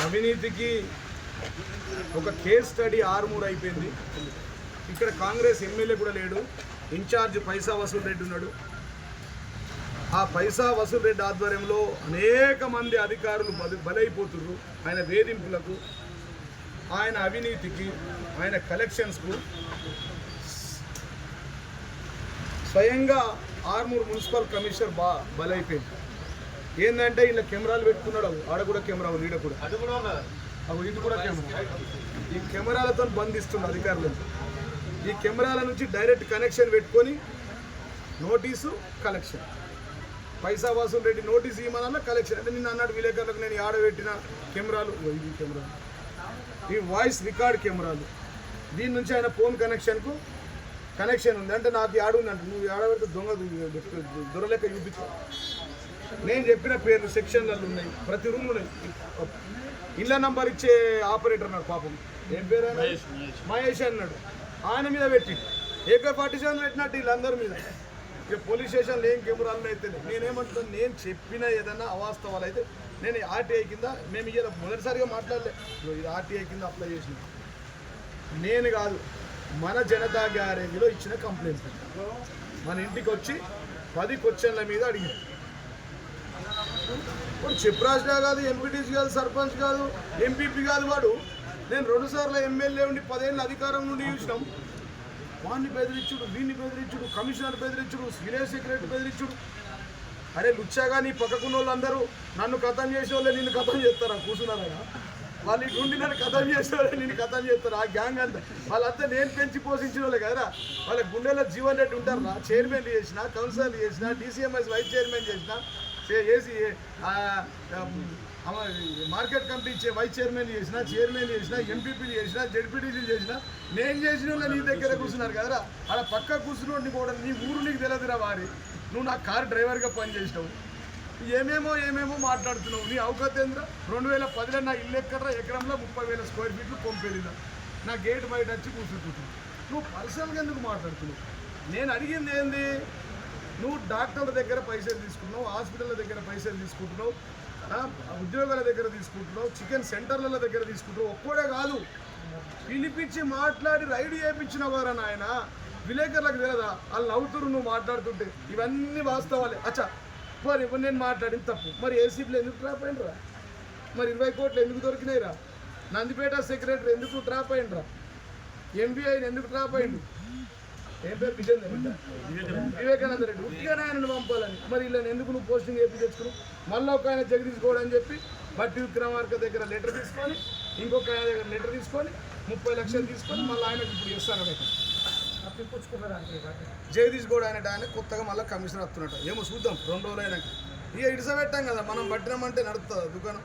అవినీతికి ఒక case study Armoor అయిపోయింది. ఇక్కడ కాంగ్రెస్ ఎమ్మెల్యే కూడా లేడు, ఇన్ఛార్జ్ పైసా వసూల్ రెడ్డి ఉన్నాడు. ఆ పైసా వసూల్ రెడ్డి ఆధ్వర్యంలో అనేక మంది అధికారులు బలైపోతున్నారు. ఆయన వేధింపులకు, ఆయన అవినీతికి, ఆయన కలెక్షన్స్కు. స్వయంగా ఆర్మూర్ మున్సిపల్ కమిషనర్ బలైపోయింది. ఏంటంటే ఇలా కెమెరాలు పెట్టుకున్నాడు, ఆడ కూడా కెమెరా, ఈడ కూడా, ఇది కూడా కెమెరా. ఈ కెమెరాలతో బంధిస్తున్న అధికారులను. ఈ కెమెరాల నుంచి డైరెక్ట్ కనెక్షన్ పెట్టుకొని నోటీసు కలెక్షన్. పైసా వసూల్ రెడ్డి నోటీసు ఇవ్వమన్నా కలెక్షన్. అంటే నిన్న అన్నాడు విలేకరులకు, నేను ఆడబెట్టిన కెమెరాలు, ఇది కెమెరా, ఈ వాయిస్ రికార్డ్ కెమెరాలు. దీని నుంచి ఆయన ఫోన్ కనెక్షన్కు కనెక్షన్ ఉంది. అంటే నాకు ఆడుందంటే నువ్వు ఆడబెడితే దొరలేక చూపించు. నేను చెప్పిన పేర్లు సెక్షన్లలో ఉన్నాయి, ప్రతి రూమ్ ఉన్నాయి. ఇళ్ళ నంబర్ ఇచ్చే ఆపరేటర్ అన్నాడు, పాపం ఏం పేరు మహేష్ అన్నాడు. ఆయన మీద పెట్టి AK-47 పెట్టినట్టు వీళ్ళందరి మీద. ఇక పోలీస్ స్టేషన్లో ఏం కెమెరాలు అయితే నేనేమంటున్నాను, నేను చెప్పిన ఏదైనా అవాస్తవాలు అయితే నేను RTI కింద, మేము ఇయ్యాల మొదటిసారిగా మాట్లాడలే, ఇది RTI కింద అప్లై చేసిన. నేను కాదు, మన జనతా గ్యారేజ్లో ఇచ్చిన కంప్లైంట్. మన ఇంటికి వచ్చి 10 క్వశ్చన్ల మీద అడిగింది. వాడు చెప్రాజ్గా కాదు, ఎంపీటీసీ కాదు, సర్పంచ్ కాదు, ఎంపీపీ కాదు. వాడు నేను 2 సార్లు ఎమ్మెల్యే ఉండి 10 ఏళ్ళ అధికారం నుండి చూసినాం. వాడిని బెదిరించుడు, వీడిని బెదిరించుడు, కమిషనర్ బెదిరించుడు, విలేజ్ సెక్రటరీ బెదిరించుడు. అరే లుచ్చాగా, నీ పక్కకున్న వాళ్ళందరూ నన్ను కథం చేసే వాళ్ళే నిన్ను కథం చేస్తారా? కూర్చున్నారా వాళ్ళు? ఇటు ఉండి నన్ను కథం చేసే వాళ్ళే నిన్ను కథం చేస్తారు. ఆ గ్యాంగ్ అంతా వాళ్ళంతా నేను పెంచి పోషించిన వాళ్ళే కదరా. వాళ్ళ గుండెలో జీవన్ రెడ్డి ఉంటారా? చైర్మన్ చేసిన, కౌన్సిలర్ చేసిన, DCMS వైస్ చైర్మన్ చేసిన, చేసి మార్కెట్ కమిటీ వైస్ చైర్మన్ చేసిన, చైర్మన్ చేసిన, ఎంపీపీలు చేసిన, జడ్పీటీసీలు చేసిన. నేను చేసిన వాళ్ళు నీ దగ్గర కూర్చున్నారు కదరా. అలా పక్క కూర్చున్నోడిని కూడా నీ ఊరు నీకు తెలియదురా వారి. నువ్వు నా కారు డ్రైవర్గా పనిచేసినావు, ఏమేమో మాట్లాడుతున్నావు. నీ అవకతేంద్ర 2010లో నా ఇల్లు ఎక్కడరా, ఎకరంలో 30,000 స్క్వేర్ ఫీట్లు పంపేలిదా. నా గేట్ బయట వచ్చి కూర్చుంటున్నావు. నువ్వు పర్సనల్గా ఎందుకు మాట్లాడుతున్నావు? నేను అడిగింది ఏంది, నువ్వు డాక్టర్ల దగ్గర పైసలు తీసుకుంటున్నావు, హాస్పిటల్ల దగ్గర పైసలు తీసుకుంటున్నావు, ఉద్యోగాల దగ్గర తీసుకుంటున్నావు, చికెన్ సెంటర్ల దగ్గర తీసుకుంటున్నావు. ఒక్కడే కాదు, పిలిపించి మాట్లాడి రైడ్ చేయించిన వారా నాయన. విలేకరులకు తెలియదా? వాళ్ళు నవ్వుతురు నువ్వు మాట్లాడుతుంటే. ఇవన్నీ వాస్తవాలే. అచ్చా, మరి ఇప్పుడు నేను మాట్లాడింది తప్పు. మరి ఏసీపీలు ఎందుకు డ్రాప్ అయినరా? మరి 20 కోట్లు ఎందుకు దొరికినాయిరా? నందిపేట సెక్రటరీ ఎందుకు డ్రాప్ అయినరా? MBIని ఎందుకు డ్రాప్ అయిండు? ఏం పేరు? వివేకానంద రెడ్డి. ఉట్టిగానే ఆయనను పంపాలని. మరి ఇలా ఎందుకు నువ్వు పోస్టింగ్ వేపి తెచ్చుకున్నావు? మళ్ళీ ఒక ఆయన జగదీష్ గౌడ్ అని చెప్పి బట్టి విక్రమార్క దగ్గర లెటర్ తీసుకొని, ఇంకొక ఆయన దగ్గర లెటర్ తీసుకొని 30 లక్షలు తీసుకొని మళ్ళీ ఆయనకు ఇప్పుడు ఇస్తాను. జగదీష్ గౌడ్ ఆయన కొత్తగా మళ్ళీ కమిషనర్ వస్తున్నట్టు. ఏమో చూద్దాం 2 రోజులు అయినాక. ఇక ఇడిసబెట్టాం కదా మనం, పట్టినామంటే నడుస్తుంది దుకాణం.